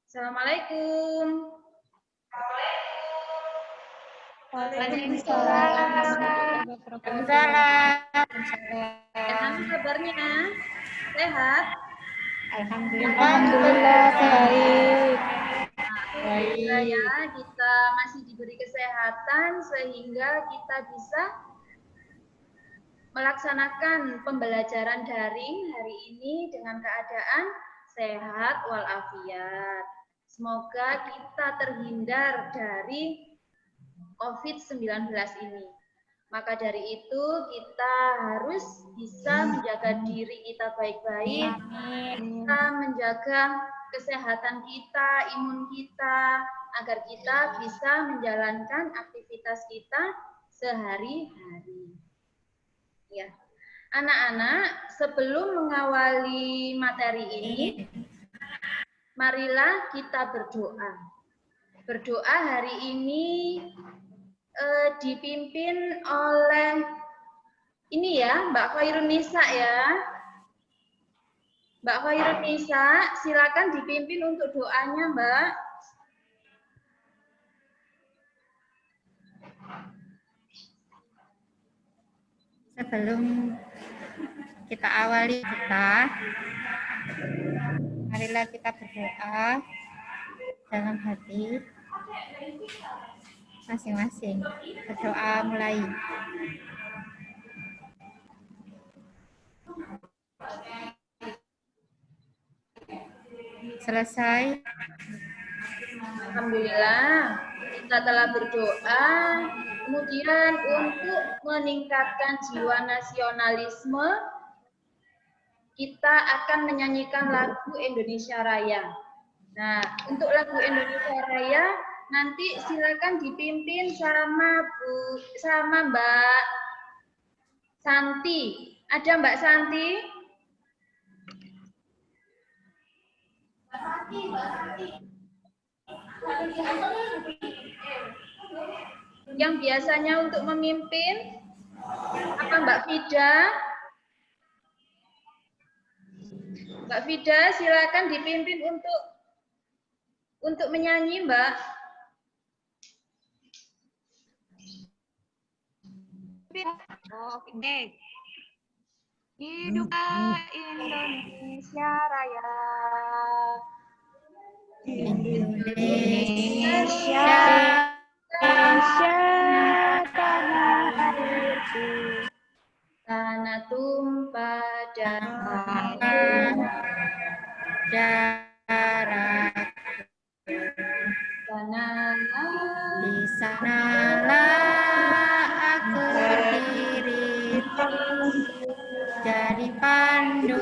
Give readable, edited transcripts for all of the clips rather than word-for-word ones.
Assalamualaikum. Waalaikumsalam. Bagaimana kabarnya? Sehat? Alhamdulillah baik. Alhamdulillah ya, kita masih diberi kesehatan sehingga kita bisa melaksanakan pembelajaran daring hari ini dengan keadaan sehat walafiat. Semoga kita terhindar dari COVID-19 ini. Maka dari itu kita harus bisa menjaga diri kita baik-baik, kita menjaga kesehatan kita, imun kita, agar kita bisa menjalankan aktivitas kita sehari-hari. Ya, anak-anak, sebelum mengawali materi ini, marilah kita berdoa. Berdoa hari ini dipimpin oleh ini ya, Mbak Khairun Nisa ya. Mbak Khairun Nisa, silakan dipimpin untuk doanya, Mbak. Sebelum kita awali marilah kita berdoa dalam hati masing-masing. Berdoa mulai. Selesai. Alhamdulillah, kita telah berdoa. Kemudian untuk meningkatkan jiwa nasionalisme, kita akan menyanyikan lagu Indonesia Raya. Nah, untuk lagu Indonesia Raya, nanti silakan dipimpin sama Mbak Santi. Ada Mbak Santi? Yang biasanya untuk memimpin apa Mbak Fida? Mbak Fida, silakan dipimpin untuk menyanyi, Mbak. Oke. Hiduplah Indonesia Raya. Indonesia, tanah airku, tanah tumpah dan jarak di sanalah aku berdiri jadi pandu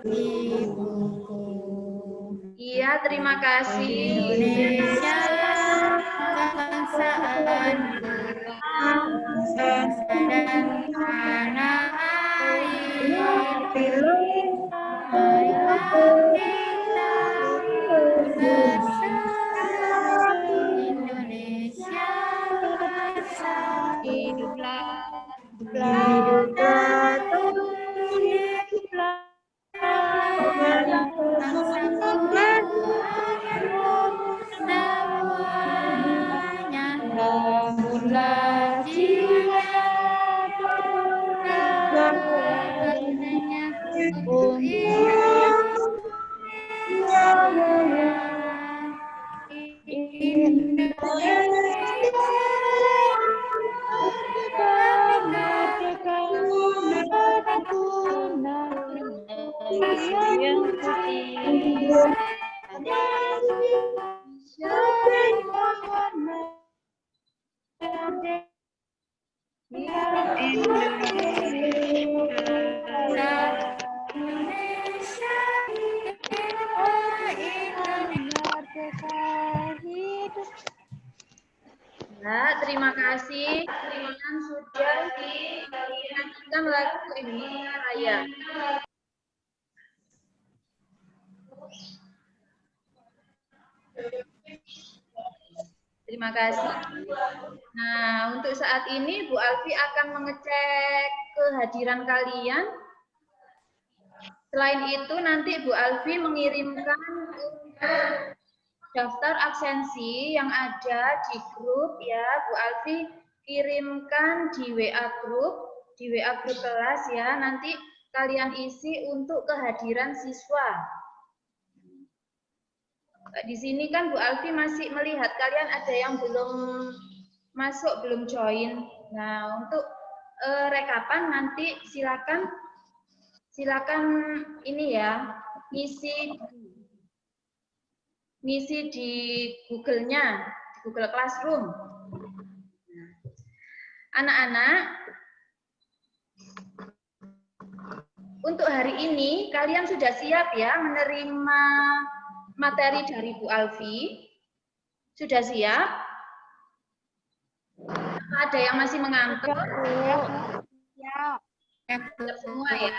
ibuku. Iya, terima kasih. Indonesia kebangsaanku, bangsa dan tanah air. Marilah kita bersatu, Indonesia bersatu. hiduplah semuanya, bangunlah jiwa untuk Ya, terima kasih. Kalian sudah menyanyikan lagu Indonesia Raya. Terima kasih. Nah, untuk saat ini Bu Alfi akan mengecek kehadiran kalian. Selain itu nanti Bu Alfi mengirimkan daftar absensi yang ada di grup ya. Bu Alfi kirimkan di WA grup kelas ya. Nanti kalian isi untuk kehadiran siswa. Di sini kan Bu Alfi masih melihat kalian ada yang belum masuk, belum join. Nah, untuk rekapan nanti silakan ini ya, ngisi di Google-nya, di Google Classroom. Anak-anak, untuk hari ini kalian sudah siap ya menerima materi dari Bu Alfi? Sudah siap? Ada yang masih mengantuk? Ya. Siap semua ya?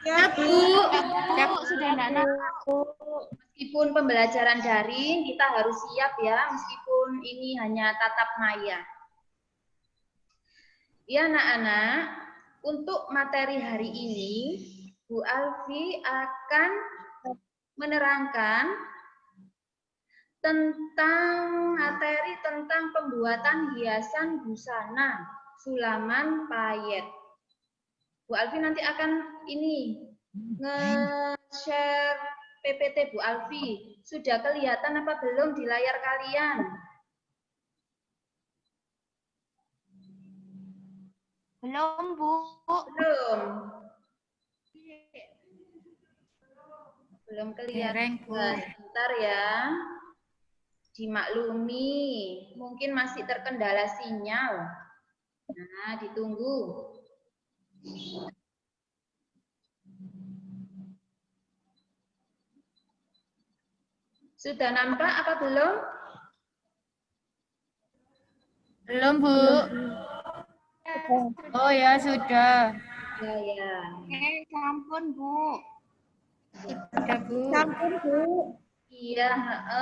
Ya, Bu. Ya, Bu, sudah Nana. Meskipun pembelajaran daring, kita harus siap ya, meskipun ini hanya tatap maya. Ya anak-anak, untuk materi hari ini, Bu Alfi akan menerangkan tentang materi tentang pembuatan hiasan busana sulaman payet. Bu Alfi nanti akan ini nge-share PPT Bu Alfi. Sudah kelihatan apa belum di layar kalian? Belum, Bu. Belum. Belum kelihatan. Dereng, Bu. Sebentar ya. Dimaklumi, mungkin masih terkendala sinyal. Nah, ditunggu. Sudah nampak apa belum? Belum, Bu. Oh ya, sudah. Ya. Sampun, Bu. Sudah, Bu. Sampun, Bu. Iya,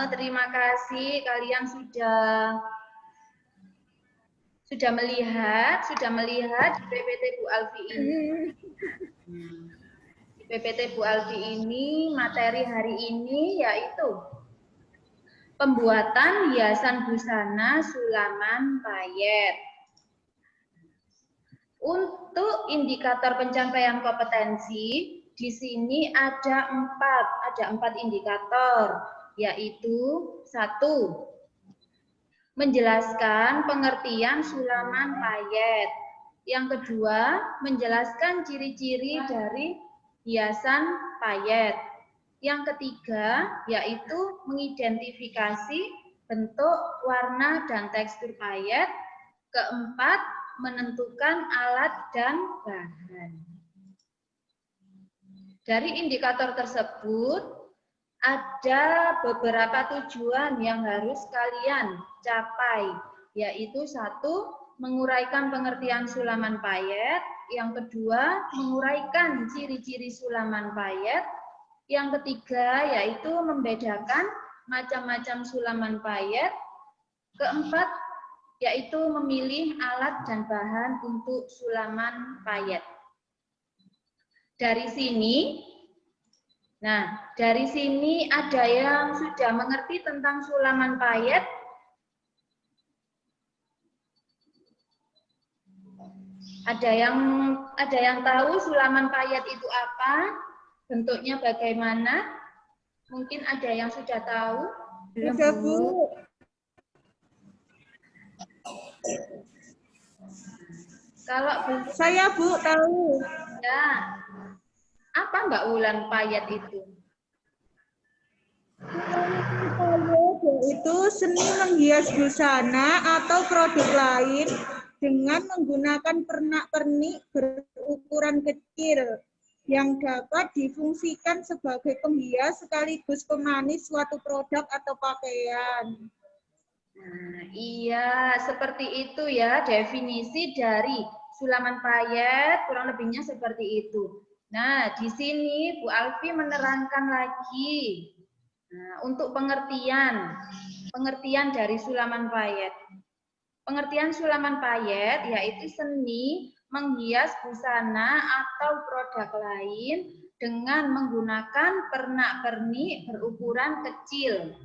terima kasih kalian sudah melihat di PPT Bu Alfi ini. Di PPT Bu Alfi ini materi hari ini yaitu pembuatan hiasan busana sulaman payet. Untuk indikator pencapaian kompetensi di sini ada empat indikator, yaitu 1. Menjelaskan pengertian sulaman payet. Yang kedua, menjelaskan ciri-ciri dari hiasan payet. Yang ketiga, yaitu mengidentifikasi bentuk, warna, dan tekstur payet. Keempat, menentukan alat dan bahan. Dari indikator tersebut, ada beberapa tujuan yang harus kalian capai, yaitu 1. Menguraikan pengertian sulaman payet. Yang kedua, menguraikan ciri-ciri sulaman payet. Yang ketiga, yaitu membedakan macam-macam sulaman payet. Keempat, yaitu memilih alat dan bahan untuk sulaman payet. Dari sini ada yang sudah mengerti tentang sulaman payet? Ada yang tahu sulaman payet itu apa? Bentuknya bagaimana? Mungkin ada yang sudah tahu? Sudah, Bu. Kalau Saya, Bu, tahu. ya, apa Mbak Wulan payet itu? Itu seni menghias busana atau produk lain dengan menggunakan pernak-pernik berukuran kecil yang dapat difungsikan sebagai penghias sekaligus pemanis suatu produk atau pakaian. Nah, iya, seperti itu ya definisi dari sulaman payet, kurang lebihnya seperti itu. Nah, di sini Bu Alfi menerangkan lagi untuk pengertian dari sulaman payet. Pengertian sulaman payet yaitu seni menghias busana atau produk lain dengan menggunakan pernak-pernik berukuran kecil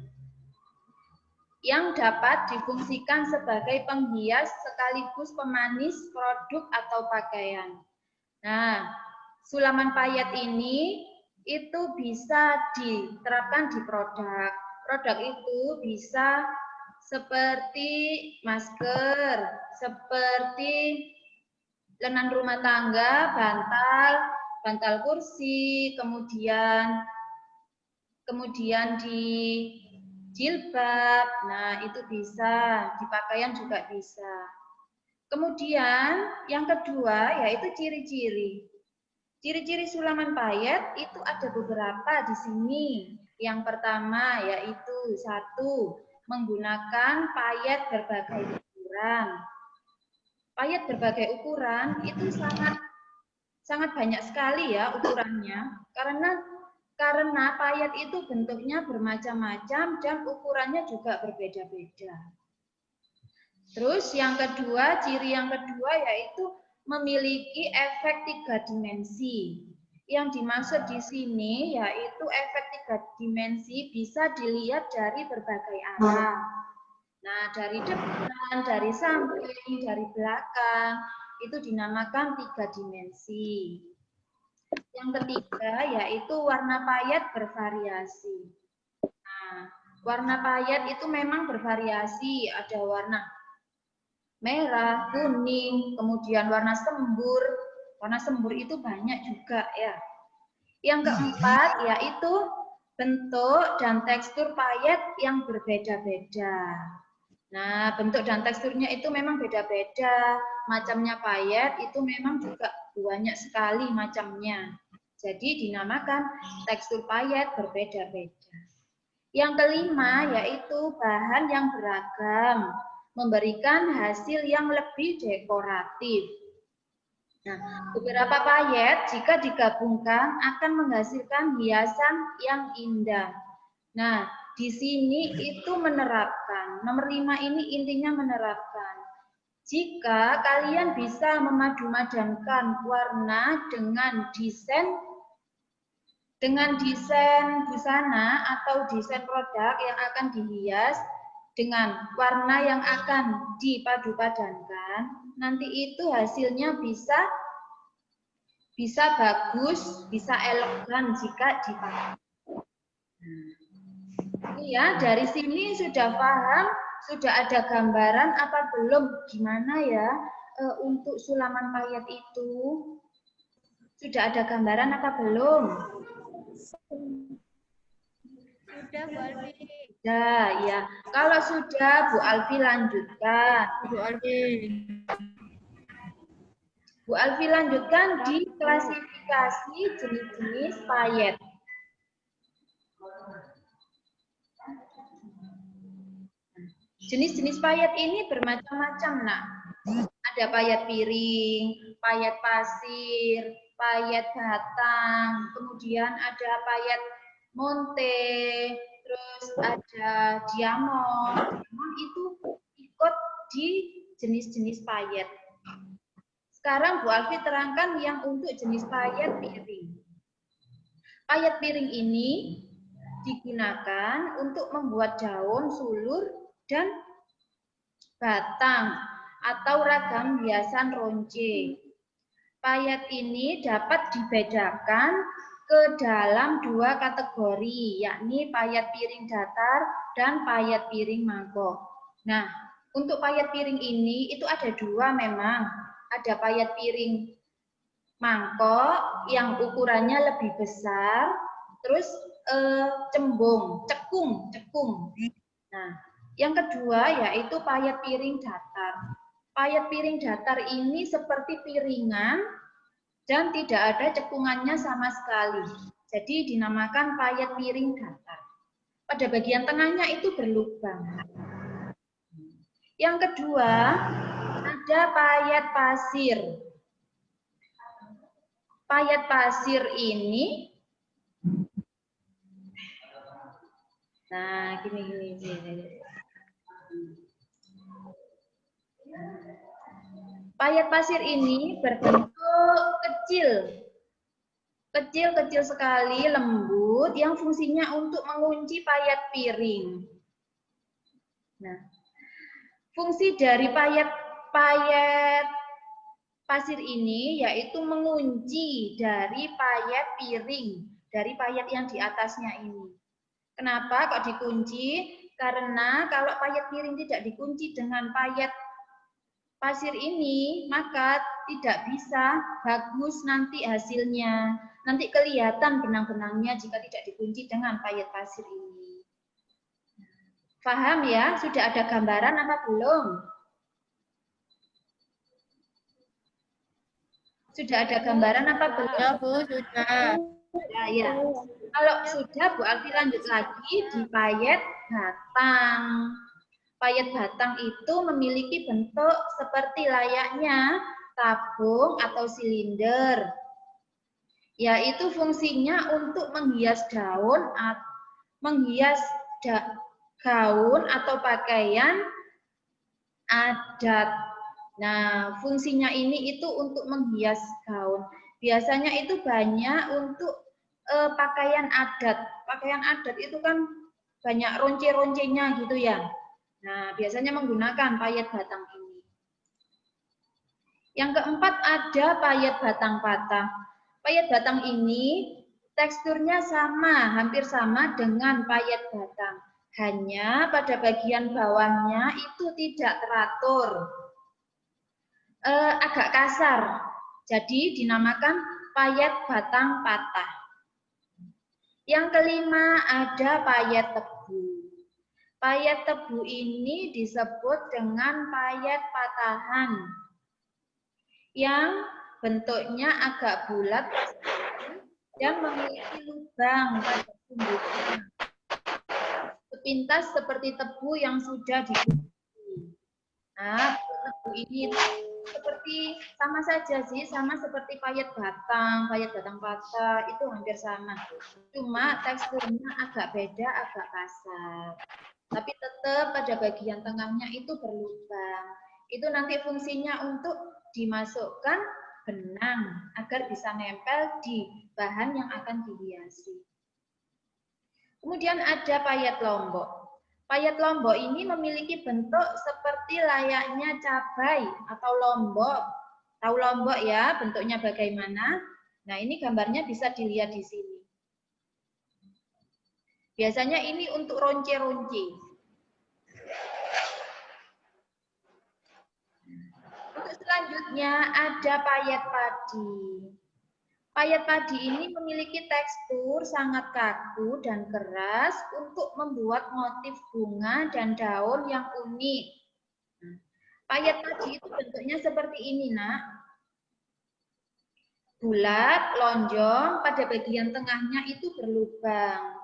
yang dapat difungsikan sebagai penghias sekaligus pemanis produk atau pakaian. Nah, sulaman payet ini itu bisa diterapkan di produk. Produk itu bisa seperti masker, seperti lenan rumah tangga, bantal kursi, kemudian di jilbab. Nah, itu bisa, di pakaian juga bisa. Kemudian yang kedua yaitu ciri-ciri. Ciri-ciri sulaman payet itu ada beberapa di sini. Yang pertama yaitu 1, menggunakan payet berbagai ukuran. Payet berbagai ukuran itu sangat banyak sekali ya ukurannya, karena payet itu bentuknya bermacam-macam dan ukurannya juga berbeda-beda. Terus yang kedua, ciri yang kedua yaitu memiliki efek 3 dimensi. Yang dimaksud di sini yaitu efek 3 dimensi bisa dilihat dari berbagai arah. Nah, dari depan, dari samping, dari belakang, itu dinamakan 3 dimensi. Yang ketiga yaitu warna payet bervariasi. Nah, warna payet itu memang bervariasi, ada warna merah, kuning, kemudian warna sembur. Warna sembur itu banyak juga ya. Yang keempat yaitu bentuk dan tekstur payet yang berbeda-beda. Nah, bentuk dan teksturnya itu memang beda-beda. Macamnya payet itu memang juga banyak sekali macamnya. Jadi dinamakan tekstur payet berbeda-beda. Yang kelima yaitu bahan yang beragam, memberikan hasil yang lebih dekoratif. Nah, beberapa payet jika digabungkan akan menghasilkan hiasan yang indah. Nah, di sini itu menerapkan, nomor 5 ini intinya menerapkan. Jika kalian bisa memadu-madankan warna dengan desain busana atau desain produk yang akan dihias dengan warna yang akan dipadu-padankan, nanti itu hasilnya bisa bagus, bisa elegan jika dipakai. Ya, dari sini sudah paham, sudah ada gambaran apa belum? Gimana ya untuk sulaman payet itu? Sudah ada gambaran apa belum? Sudah, Bu Alfi. Sudah, ya. Kalau sudah, Bu Alfi lanjutkan. Bu Alfi lanjutkan di klasifikasi jenis-jenis payet. Jenis-jenis payet ini bermacam-macam, nak. Ada payet piring, payet pasir, payet batang, kemudian ada payet monte, terus ada diamond. Memang itu ikut di jenis-jenis payet. Sekarang Bu Alfi terangkan yang untuk jenis payet piring. Payet piring ini digunakan untuk membuat daun, sulur, dan batang atau ragam hiasan ronce. Payet ini dapat dibedakan ke dalam 2 kategori, yakni payet piring datar dan payet piring mangkok. Nah, untuk payet piring ini itu ada 2 memang. Ada payet piring mangkok yang ukurannya lebih besar, terus cekung. Nah, yang kedua yaitu payet piring datar. Payet piring datar ini seperti piringan dan tidak ada cekungannya sama sekali. Jadi dinamakan payet piring datar. Pada bagian tengahnya itu berlubang. Yang kedua ada payet pasir. Payet pasir ini, nah gini. Payet pasir ini berbentuk kecil. Kecil-kecil sekali, lembut, yang fungsinya untuk mengunci payet piring. Nah, fungsi dari payet pasir ini yaitu mengunci dari payet piring, dari payet yang di atasnya ini. Kenapa kok dikunci? Karena kalau payet piring tidak dikunci dengan payet pasir ini, maka tidak bisa bagus nanti hasilnya. Nanti kelihatan benang-benangnya jika tidak dikunci dengan payet pasir ini. Paham ya? Sudah ada gambaran apa belum? Sudah ada gambaran apa belum? Ya, Bu, sudah. Ya. Kalau sudah, Bu Alfi lanjut lagi di payet batang. Payet batang itu memiliki bentuk seperti layaknya tabung atau silinder. Yaitu fungsinya untuk menghias gaun atau pakaian adat. Nah, fungsinya ini itu untuk menghias gaun. Biasanya itu banyak untuk pakaian adat. Pakaian adat itu kan banyak ronce-roncenya gitu ya. Nah, biasanya menggunakan payet batang ini. Yang keempat ada payet batang patah. Payet batang ini teksturnya sama, hampir sama dengan payet batang. Hanya pada bagian bawahnya itu tidak teratur. Agak kasar. Jadi dinamakan payet batang patah. Yang kelima ada payet tebu. Payet tebu ini disebut dengan payet patahan yang bentuknya agak bulat dan memiliki lubang pada sumbunya. Sepintas seperti tebu yang sudah dikunci. Nah, tebu ini seperti sama saja sih, sama seperti payet batang patah itu hampir sama. Cuma teksturnya agak beda, agak kasar. Tapi tetap pada bagian tengahnya itu berlubang. Itu nanti fungsinya untuk dimasukkan benang agar bisa nempel di bahan yang akan dihiasi. Kemudian ada payet lombok. Payet lombok ini memiliki bentuk seperti layaknya cabai atau lombok. Tahu lombok ya, bentuknya bagaimana? Nah, ini gambarnya bisa dilihat di sini. Biasanya ini untuk ronce-ronce. Untuk selanjutnya ada payet padi. Payet padi ini memiliki tekstur sangat kaku dan keras untuk membuat motif bunga dan daun yang unik. Payet padi itu bentuknya seperti ini, Nak. Bulat, lonjong, pada bagian tengahnya itu berlubang.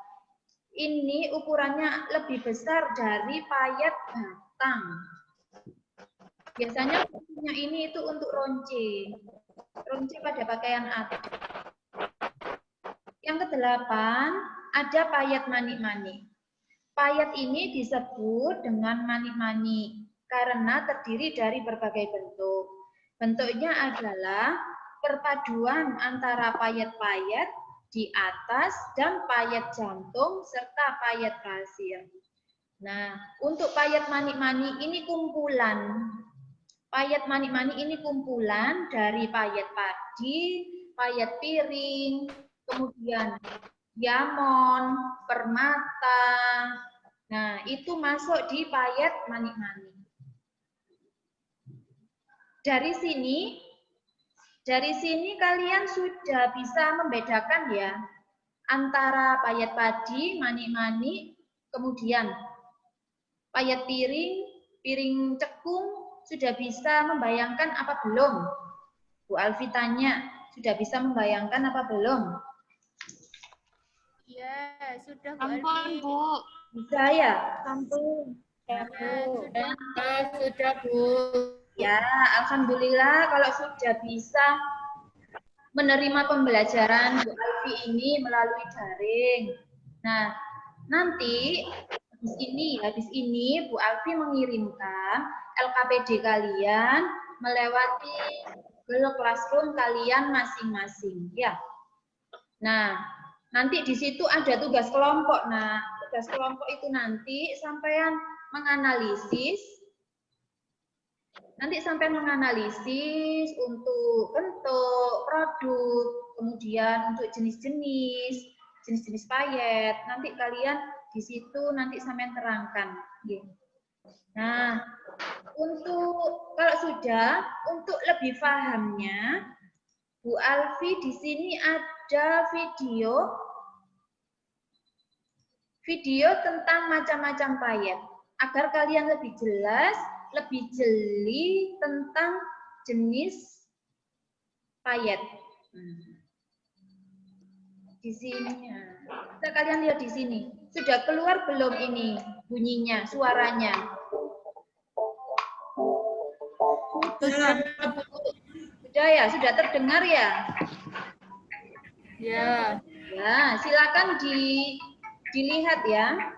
Ini ukurannya lebih besar dari payet batang. Biasanya fungsinya ini itu untuk ronce pada pakaian adat. Yang kedelapan, ada payet manik-manik. Payet ini disebut dengan manik-manik karena terdiri dari berbagai bentuk. Bentuknya adalah perpaduan antara payet-payet di atas dan payet jantung serta payet pasir. Nah, untuk payet manik-manik ini kumpulan. Payet manik-manik ini kumpulan dari payet padi, payet piring, kemudian diamond, permata. Nah, itu masuk di payet manik-manik. Dari sini kalian sudah bisa membedakan ya antara payet padi, manik-manik, kemudian payet piring, piring cekung. Sudah bisa membayangkan apa belum? Bu Alfi tanya, sudah bisa membayangkan apa belum? Iya, sudah, Bu Ampun, Alfi. Bu. Bisa ya? Sampun. Ya, sudah. Sudah, Bu. Ya, alhamdulillah kalau sudah bisa menerima pembelajaran Bu Alfi ini melalui daring. Nah, nanti habis ini Bu Alfi mengirimkan LKPD kalian melewati Google Classroom kalian masing-masing, ya. Nah, nanti di situ ada tugas kelompok. Nah, tugas kelompok itu nanti sampean menganalisis. Nanti sampean menganalisis untuk bentuk, produk, kemudian untuk jenis-jenis payet. Nanti kalian di situ nanti sampean terangkan. Nah, kalau sudah, untuk lebih pahamnya, Bu Alfi di sini ada video tentang macam-macam payet agar kalian lebih jelas, lebih jeli tentang jenis payet. Di sini, bisa kalian lihat di sini. Sudah keluar belum ini bunyinya, suaranya? Sudah ya, sudah terdengar ya? Ya. Ya, silakan dilihat ya.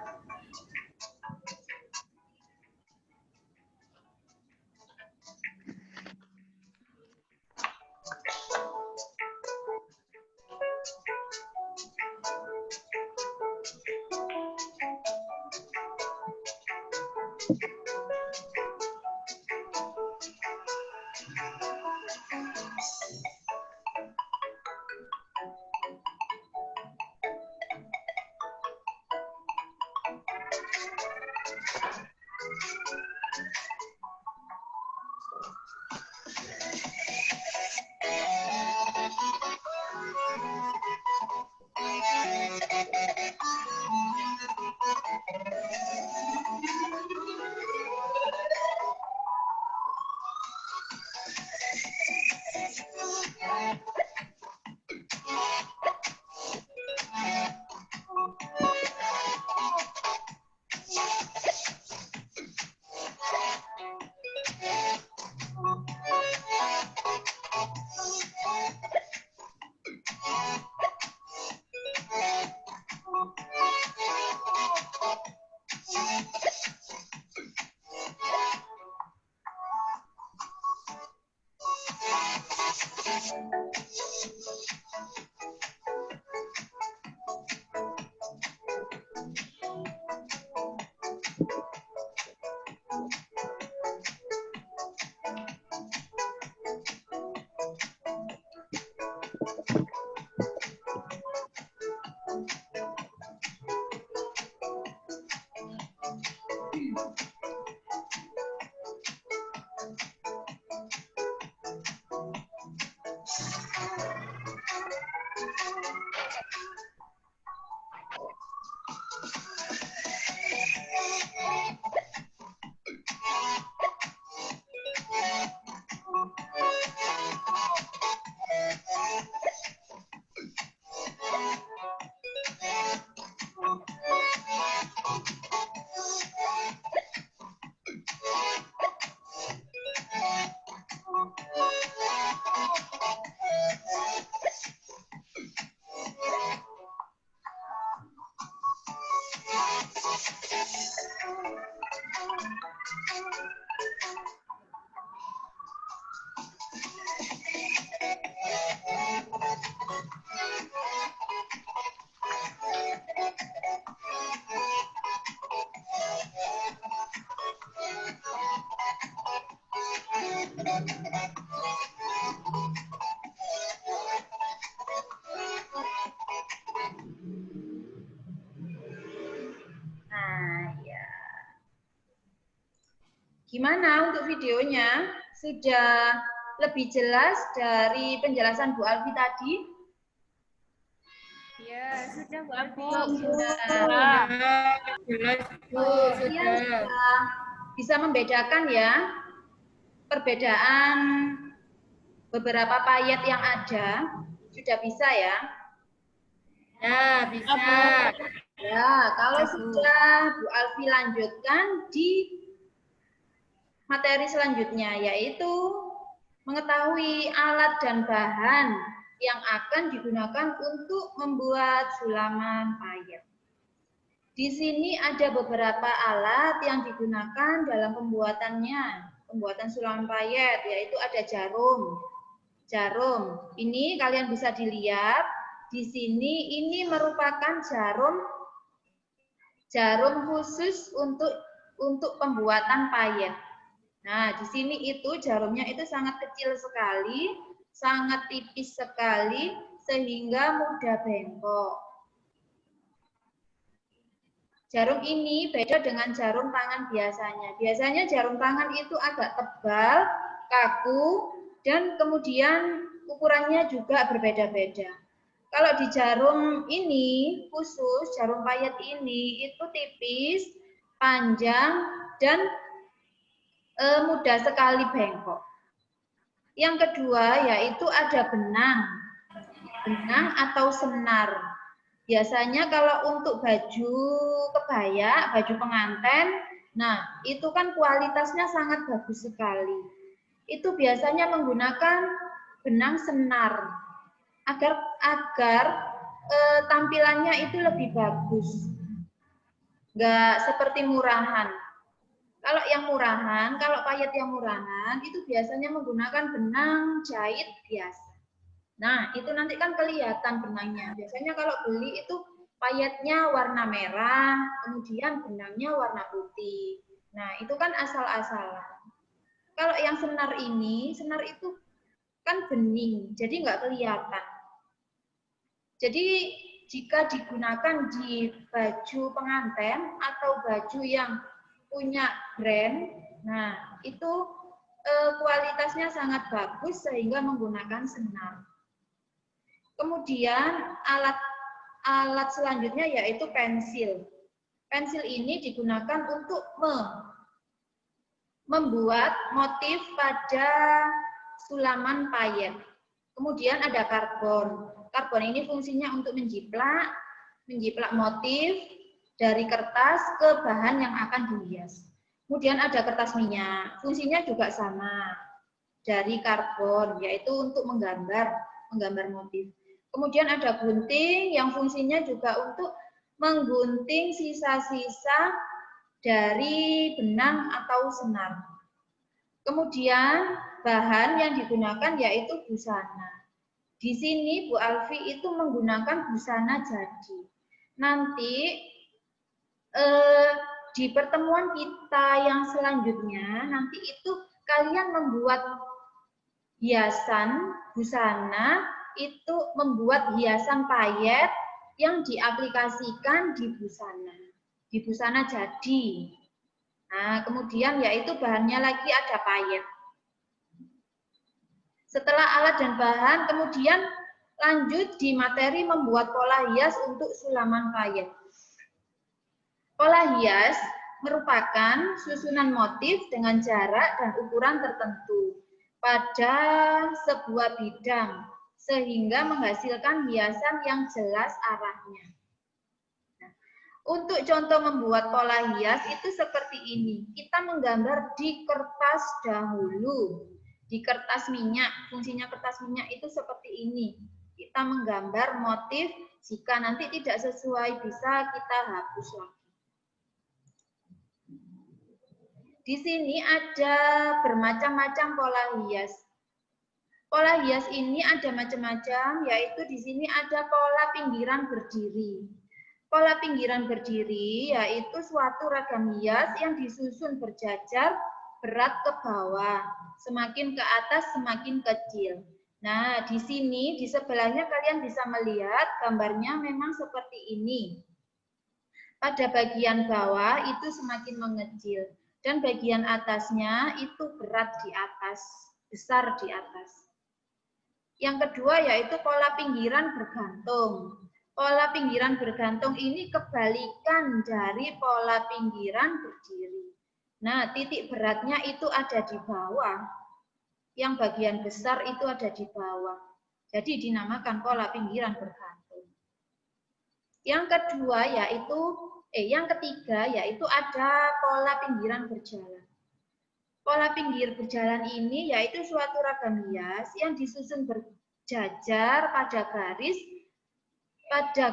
Gimana untuk videonya? Sudah lebih jelas dari penjelasan Bu Alfi tadi? Ya, sudah Bu Alfi. Sudah. Jelas Bu, Kalian sudah. sudah bisa membedakan ya perbedaan beberapa payet yang ada? Sudah bisa ya? Ya, bisa. Ya, kalau sudah Bu Alfi lanjutkan di materi selanjutnya, yaitu mengetahui alat dan bahan yang akan digunakan untuk membuat sulaman payet. Di sini ada beberapa alat yang digunakan dalam pembuatannya. pembuatan sulaman payet, yaitu ada jarum. Jarum ini kalian bisa dilihat di sini, ini merupakan jarum khusus untuk pembuatan payet. Nah, di sini itu jarumnya itu sangat kecil sekali, sangat tipis sekali, sehingga mudah bengkok. Jarum ini beda dengan jarum tangan biasanya. Biasanya jarum tangan itu agak tebal, kaku, dan kemudian ukurannya juga berbeda-beda. Kalau di jarum ini, khusus jarum payet ini, itu tipis, panjang, dan mudah sekali bengkok. Yang kedua yaitu ada benang atau senar. Biasanya kalau untuk baju kebaya, baju pengantin, nah itu kan kualitasnya sangat bagus sekali. Itu biasanya menggunakan benang senar agar tampilannya itu lebih bagus. Nggak seperti murahan. Kalau yang murahan, kalau payet yang murahan, itu biasanya menggunakan benang jahit biasa. Nah, itu nanti kan kelihatan benangnya. Biasanya kalau beli itu payetnya warna merah, kemudian benangnya warna putih. Nah, itu kan asal-asalan. Kalau yang senar ini, senar itu kan bening, jadi nggak kelihatan. Jadi, jika digunakan di baju pengantin atau baju yang punya brand, nah itu kualitasnya sangat bagus sehingga menggunakan senar. Kemudian alat selanjutnya yaitu pensil. Pensil ini digunakan untuk membuat motif pada sulaman payet. Kemudian ada karbon. Karbon ini fungsinya untuk menjiplak motif dari kertas ke bahan yang akan dihias. Kemudian ada kertas minyak, fungsinya juga sama dari karbon, yaitu untuk menggambar motif. Kemudian ada gunting yang fungsinya juga untuk menggunting sisa-sisa dari benang atau senar. Kemudian bahan yang digunakan yaitu busana. Di sini Bu Alfi itu menggunakan busana jadi. Nanti di pertemuan kita yang selanjutnya, nanti itu kalian membuat hiasan busana, itu membuat hiasan payet yang diaplikasikan di busana jadi. Nah, kemudian yaitu bahannya lagi ada payet. Setelah alat dan bahan, kemudian lanjut di materi membuat pola hias untuk sulaman payet. Pola hias merupakan susunan motif dengan jarak dan ukuran tertentu pada sebuah bidang sehingga menghasilkan hiasan yang jelas arahnya. Nah, untuk contoh membuat pola hias itu seperti ini. Kita menggambar di kertas dahulu, di kertas minyak. Fungsinya kertas minyak itu seperti ini. Kita menggambar motif, jika nanti tidak sesuai bisa kita hapus lagi. Di sini ada bermacam-macam pola hias. Pola hias ini ada macam-macam, yaitu di sini ada pola pinggiran berdiri. Pola pinggiran berdiri yaitu suatu ragam hias yang disusun berjajar berat ke bawah, semakin ke atas semakin kecil. Nah, di sini di sebelahnya kalian bisa melihat gambarnya memang seperti ini. Pada bagian bawah itu semakin mengecil. Dan bagian atasnya itu berat di atas, besar di atas. Yang kedua yaitu pola pinggiran bergantung. Pola pinggiran bergantung ini kebalikan dari pola pinggiran berdiri. Nah, titik beratnya itu ada di bawah. Yang bagian besar itu ada di bawah. Jadi dinamakan pola pinggiran bergantung. Yang kedua yaitu yang ketiga yaitu ada pola pinggiran berjalan. Pola pinggir berjalan ini yaitu suatu ragam hias yang disusun berjajar pada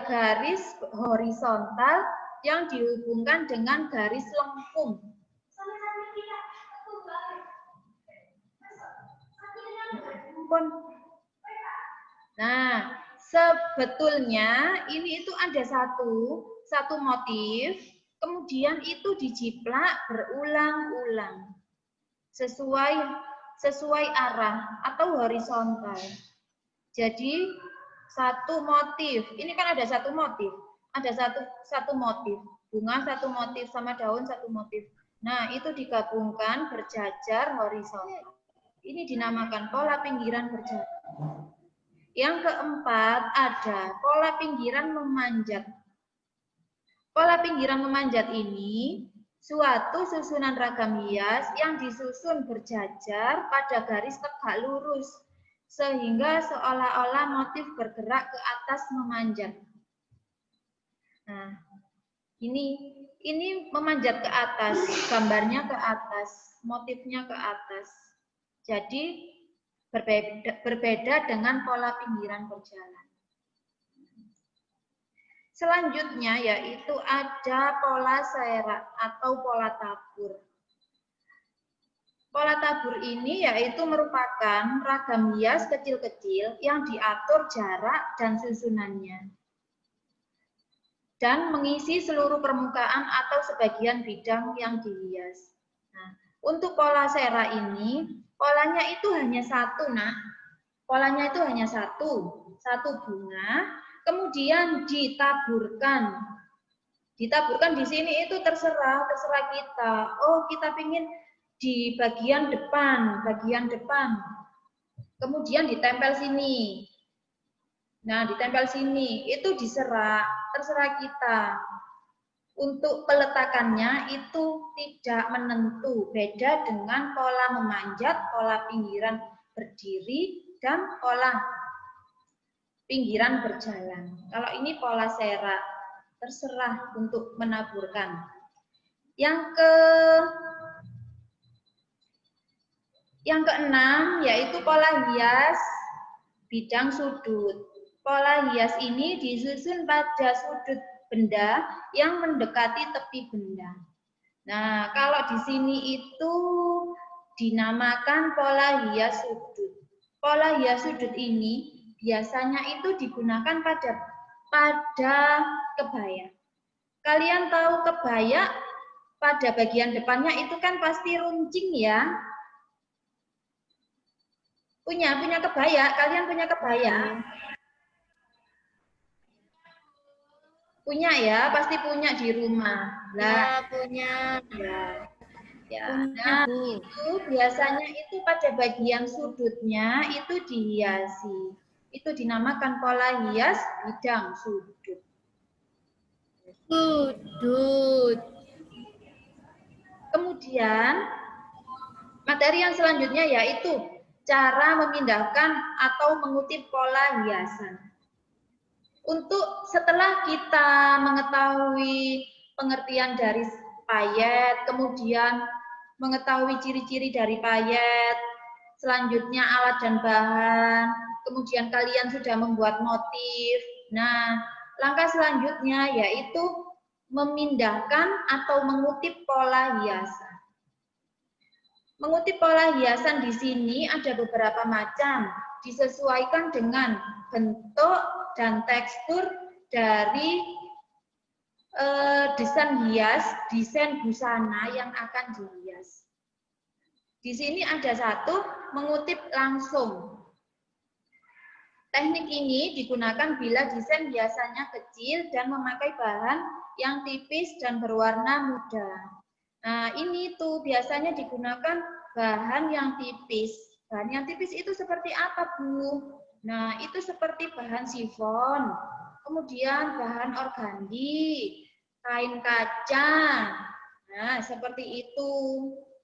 garis horizontal yang dihubungkan dengan garis lengkung. pun. Nah, sebetulnya ini itu ada satu motif, kemudian itu dijiplak berulang-ulang sesuai arah atau horizontal. Jadi satu motif, ini kan ada satu motif, satu motif, bunga satu motif sama daun satu motif. Nah, itu digabungkan berjajar horizontal. Ini dinamakan pola pinggiran berjajar. Yang keempat ada pola pinggiran memanjat. Pola pinggiran memanjat ini suatu susunan ragam hias yang disusun berjajar pada garis tegak lurus sehingga seolah-olah motif bergerak ke atas memanjat. Nah, ini memanjat ke atas, gambarnya ke atas, motifnya ke atas. Jadi berbeda dengan pola pinggiran berjalan. Selanjutnya yaitu ada pola serak atau pola tabur. Pola tabur ini yaitu merupakan ragam hias kecil-kecil yang diatur jarak dan susunannya dan mengisi seluruh permukaan atau sebagian bidang yang dihias. Nah, untuk pola serak ini, polanya itu hanya satu, nak. Polanya itu hanya satu bunga, kemudian ditaburkan. Ditaburkan di sini itu terserah kita. Oh, kita ingin di bagian depan. Kemudian ditempel sini. Nah, ditempel sini, itu diserak, terserah kita. Untuk peletakannya itu tidak menentu, beda dengan pola memanjat, pola pinggiran berdiri, dan pola pinggiran berjalan. Kalau ini pola serak, terserah untuk menaburkan. Yang keenam yaitu pola hias bidang sudut. Pola hias ini disusun pada sudut benda yang mendekati tepi benda. Nah, kalau di sini itu dinamakan pola hias sudut. Pola hias sudut ini biasanya itu digunakan pada kebaya. Kalian tahu kebaya pada bagian depannya itu kan pasti runcing ya. Punya kebaya, kalian punya kebaya? Punya ya, pasti punya di rumah. Ya, punya. Ya. Nah, itu biasanya itu pada bagian sudutnya itu dihiasi. Itu dinamakan pola hias bidang sudut. Kemudian materi yang selanjutnya yaitu cara memindahkan atau mengutip pola hiasan. Untuk setelah kita mengetahui pengertian dari payet, kemudian mengetahui ciri-ciri dari payet, selanjutnya alat dan bahan, kemudian kalian sudah membuat motif. Nah, langkah selanjutnya yaitu memindahkan atau mengutip pola hiasan. Mengutip pola hiasan di sini ada beberapa macam, disesuaikan dengan bentuk dan tekstur dari desain busana yang akan dihias. Di sini ada satu, mengutip langsung. Teknik ini digunakan bila desain hiasannya kecil dan memakai bahan yang tipis dan berwarna muda. Nah, ini tuh biasanya digunakan bahan yang tipis. Bahan yang tipis itu seperti apa, Bu? Nah, itu seperti bahan sifon, kemudian bahan organdi, kain kaca. Nah, seperti itu.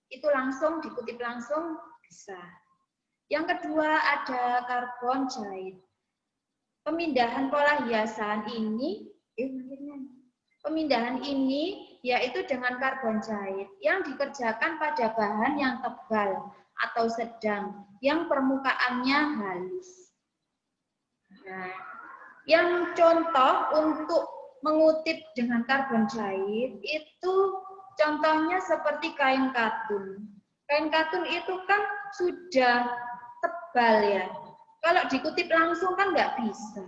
Itu langsung dikutip langsung bisa. Yang kedua ada karbon jahit. Pemindahan pola hiasan ini, yaitu dengan karbon jahit yang dikerjakan pada bahan yang tebal atau sedang, yang permukaannya halus. Nah, yang contoh untuk mengutip dengan karbon jahit itu contohnya seperti kain katun. Kain katun itu kan sudah tebal ya. Kalau dikutip langsung kan nggak bisa.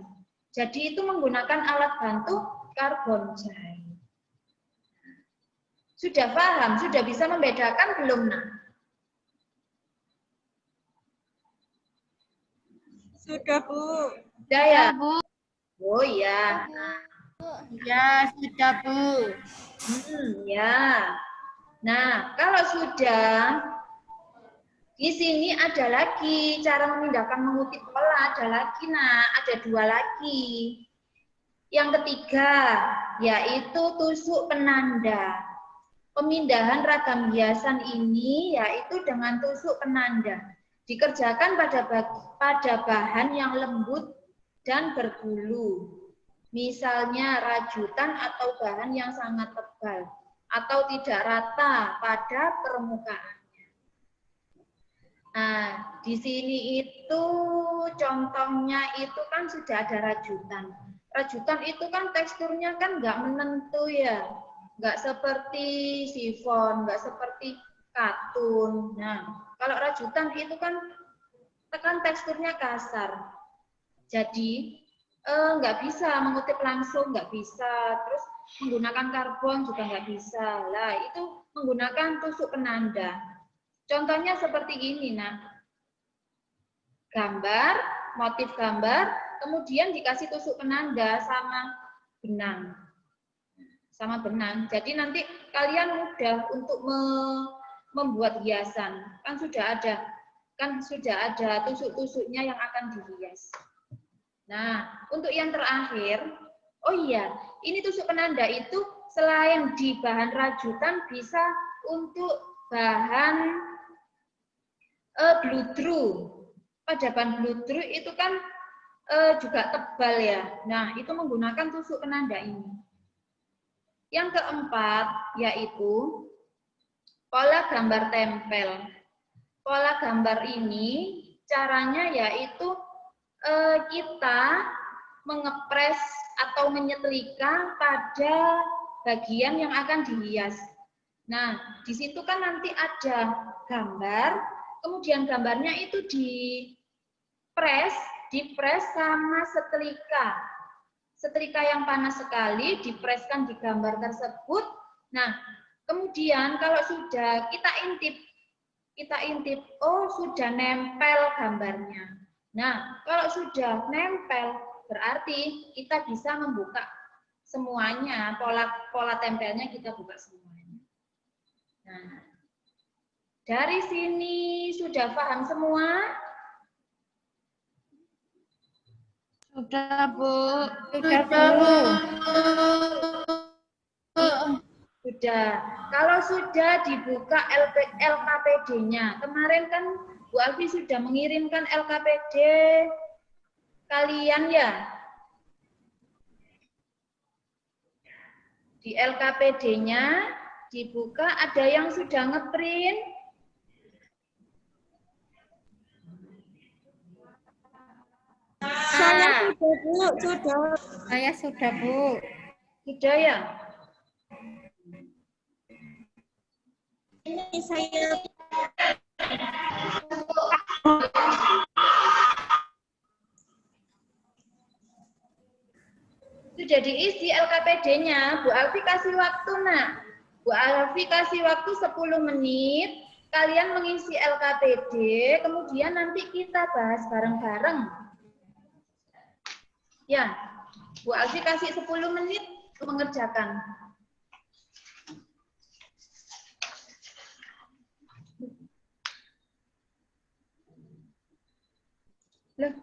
Jadi itu menggunakan alat bantu karbon jahit. Sudah paham? Sudah bisa membedakan belum, Nak? Sudah, Bu. Sudah ya? Bu. Oh iya. Ya, sudah, Bu. Ya. Nah, kalau sudah, di sini ada lagi cara memindahkan mengutip pola, ada lagi, Nak, ada 2 lagi. Yang ketiga, yaitu tusuk penanda. Pemindahan ragam hiasan ini yaitu dengan tusuk penanda. Dikerjakan pada bahan yang lembut dan berbulu. Misalnya rajutan atau bahan yang sangat tebal atau tidak rata pada permukaannya. Nah, di sini itu contohnya itu kan sudah ada rajutan. Rajutan itu kan teksturnya kan nggak menentu ya, nggak seperti sifon, nggak seperti katun. Nah, kalau rajutan itu kan teksturnya kasar. Jadi nggak bisa mengutip langsung, nggak bisa. Terus menggunakan karbon juga nggak bisa. Lah itu menggunakan tusuk penanda. Contohnya seperti ini, nah. Gambar, motif gambar, kemudian dikasih tusuk penanda sama benang. Sama benang. Jadi nanti kalian mudah untuk membuat hiasan. Kan sudah ada tusuk-tusuknya yang akan dihias. Nah, untuk yang terakhir, oh iya, ini tusuk penanda itu selain di bahan rajutan bisa untuk bahan bludru. Pada bahan bludru itu kan juga tebal ya. Nah, itu menggunakan tusuk penanda ini. Yang keempat yaitu pola gambar tempel. Pola gambar ini caranya yaitu kita mengepres atau menyetrika pada bagian yang akan dihias. Nah, di situ kan nanti ada gambar, kemudian gambarnya itu dipres sama setrika. Setrika yang panas sekali dipreskan di gambar tersebut. Nah, kemudian kalau sudah kita intip, oh sudah nempel gambarnya. Nah, kalau sudah nempel, berarti kita bisa membuka semuanya, pola tempelnya kita buka semuanya. Nah, dari sini sudah paham semua? Sudah, Bu. Sudah, Bu. Sudah. Kalau sudah dibuka LKPD-nya, kemarin kan Bu Alfi sudah mengirimkan LKPD kalian ya. Di LKPD-nya dibuka, ada yang sudah ngeprint? Saya sudah, Bu. Sudah. Saya sudah, Bu. Sudah ya? Ini saya Sudah diisi LKPD-nya. Bu Alfi kasih waktu, Nak. Bu Alfi kasih waktu 10 menit. Kalian mengisi LKPD, kemudian nanti kita bahas bareng-bareng. Ya, Bu Alfi kasih 10 menit mengerjakan. Loh.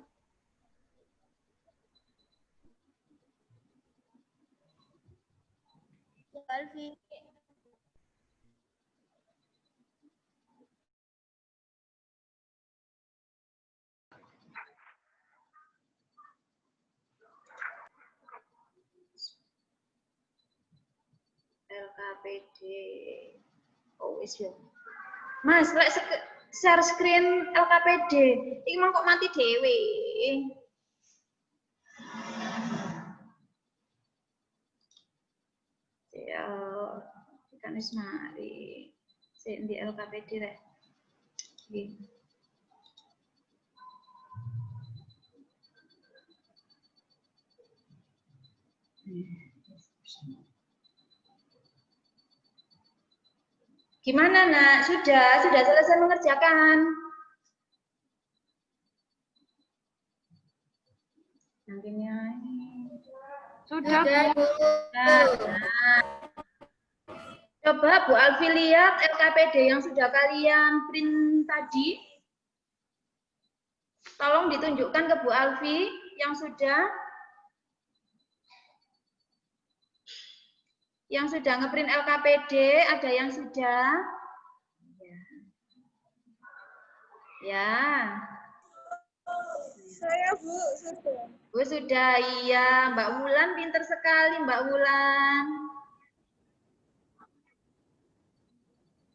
Bu Alfi. LKPD. Oh, wis yo. Mas, lek share screen LKPD, iki mah kok mati dhewe. Ya, kan wis mari. Sik di LKPD rek. Nggih. Gimana, Nak? Sudah selesai mengerjakan? Nantinya. Sudah, Bu. Nah. Coba Bu Alfi lihat LKPD yang sudah kalian print tadi. Tolong ditunjukkan ke Bu Alfi yang sudah ngeprint LKPD, ada yang sudah? Ya. Saya, Bu, sudah. Bu sudah, iya. Mbak Wulan pinter sekali, Mbak Wulan.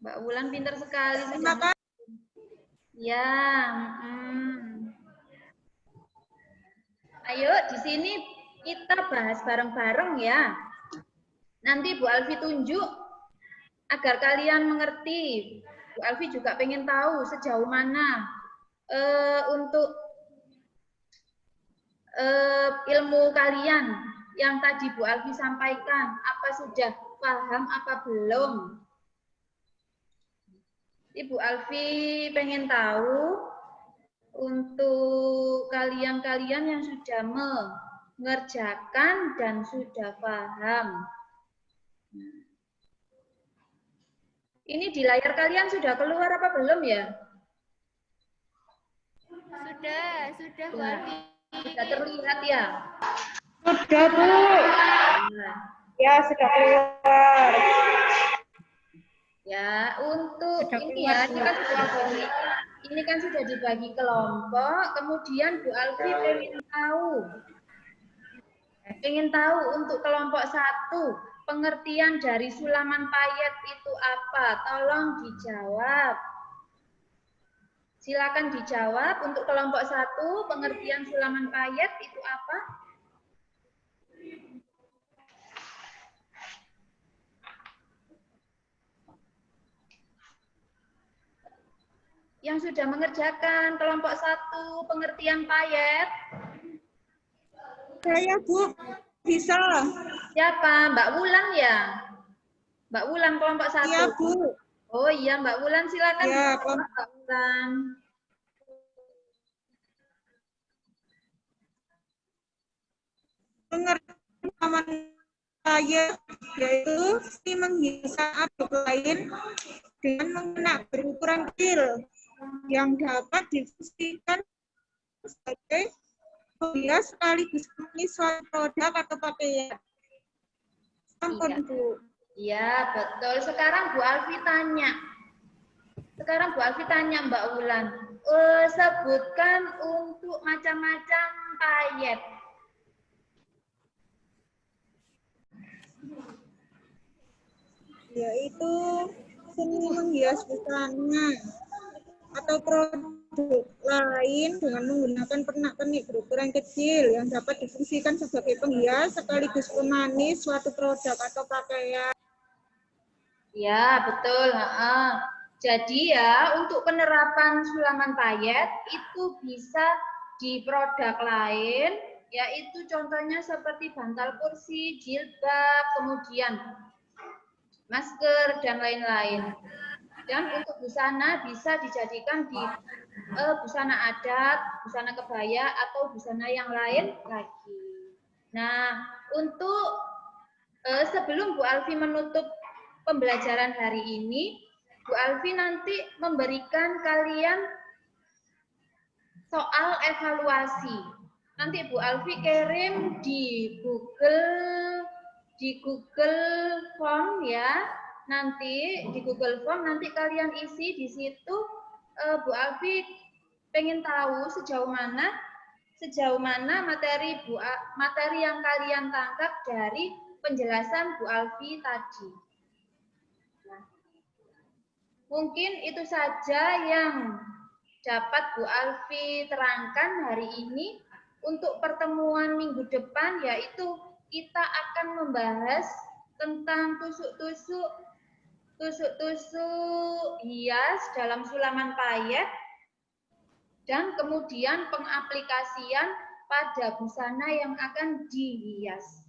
Mbak Wulan pinter sekali. Terima kasih. Ya. Ayo, di sini kita bahas bareng-bareng ya. Nanti Bu Alfi tunjuk agar kalian mengerti. Bu Alfi juga pengen tahu sejauh mana untuk ilmu kalian yang tadi Bu Alfi sampaikan. Apa sudah paham, apa belum? Ibu Alfi pengen tahu untuk kalian-kalian yang sudah mengerjakan dan sudah paham. Ini di layar kalian sudah keluar apa belum ya? Sudah, Bu Alfi. Sudah terlihat ya? Sudah, Bu. Ya, sudah keluar. Ya, untuk Sudah ini keluar, ya, ini kan sudah dibagi kelompok, kemudian Bu Alfi pengen tahu untuk kelompok 1, pengertian dari sulaman payet itu apa? Tolong dijawab. Silakan dijawab untuk kelompok 1, pengertian sulaman payet itu apa? Yang sudah mengerjakan kelompok 1, pengertian payet. Saya, Bu, bisa. Siapa? Mbak Wulan ya? Mbak Wulan kelompok 1. Iya, Bu. Oh iya, Mbak Wulan silakan. Ya, Mbak Wulan. Pengertian sulaman payet yaitu si menghisap objek lain dengan mengena berukuran kecil yang dapat difungsikan sebagai penghias sekaligus pengisi suatu produk atau pakaian. Sampun, Bu. Iya, betul. Sekarang Bu Alfi tanya. Mbak Wulan. Sebutkan untuk macam-macam payet. Yaitu seni menghias busana atau produk lain dengan menggunakan pernak-pernik berukuran kecil yang dapat difungsikan sebagai penghias sekaligus pemanis suatu produk atau pakaian. Ya, betul. Jadi ya, untuk penerapan sulaman payet itu bisa di produk lain, yaitu contohnya seperti bantal kursi, jilbab, kemudian masker, dan lain-lain. Dan untuk busana bisa dijadikan di busana adat, busana kebaya, atau busana yang lain lagi. Nah, untuk sebelum Bu Alfi menutup pembelajaran hari ini, Bu Alfi nanti memberikan kalian soal evaluasi. Nanti Bu Alfi kirim di Google Form ya. Nanti di Google Form nanti kalian isi di situ. Bu Alfi pengen tahu sejauh mana materi yang kalian tangkap dari penjelasan Bu Alfi tadi. Mungkin itu saja yang dapat Bu Alfi terangkan hari ini. Untuk pertemuan minggu depan yaitu kita akan membahas tentang tusuk-tusuk hias dalam sulaman payet dan kemudian pengaplikasian pada busana yang akan dihias.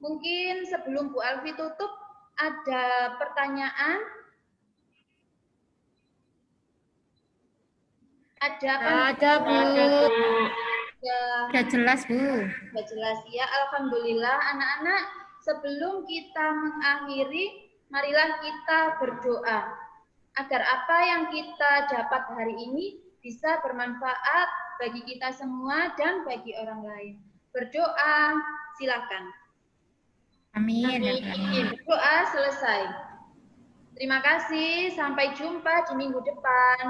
Mungkin sebelum Bu Alfi tutup, ada pertanyaan? Ada apa? Ada, Bu. Ya, Sudah jelas, Bu. sudah jelas ya. Alhamdulillah, anak-anak. Sebelum kita mengakhiri, marilah kita berdoa agar apa yang kita dapat hari ini bisa bermanfaat bagi kita semua dan bagi orang lain. Berdoa, silakan. Amin. Doa selesai. Terima kasih, sampai jumpa di minggu depan.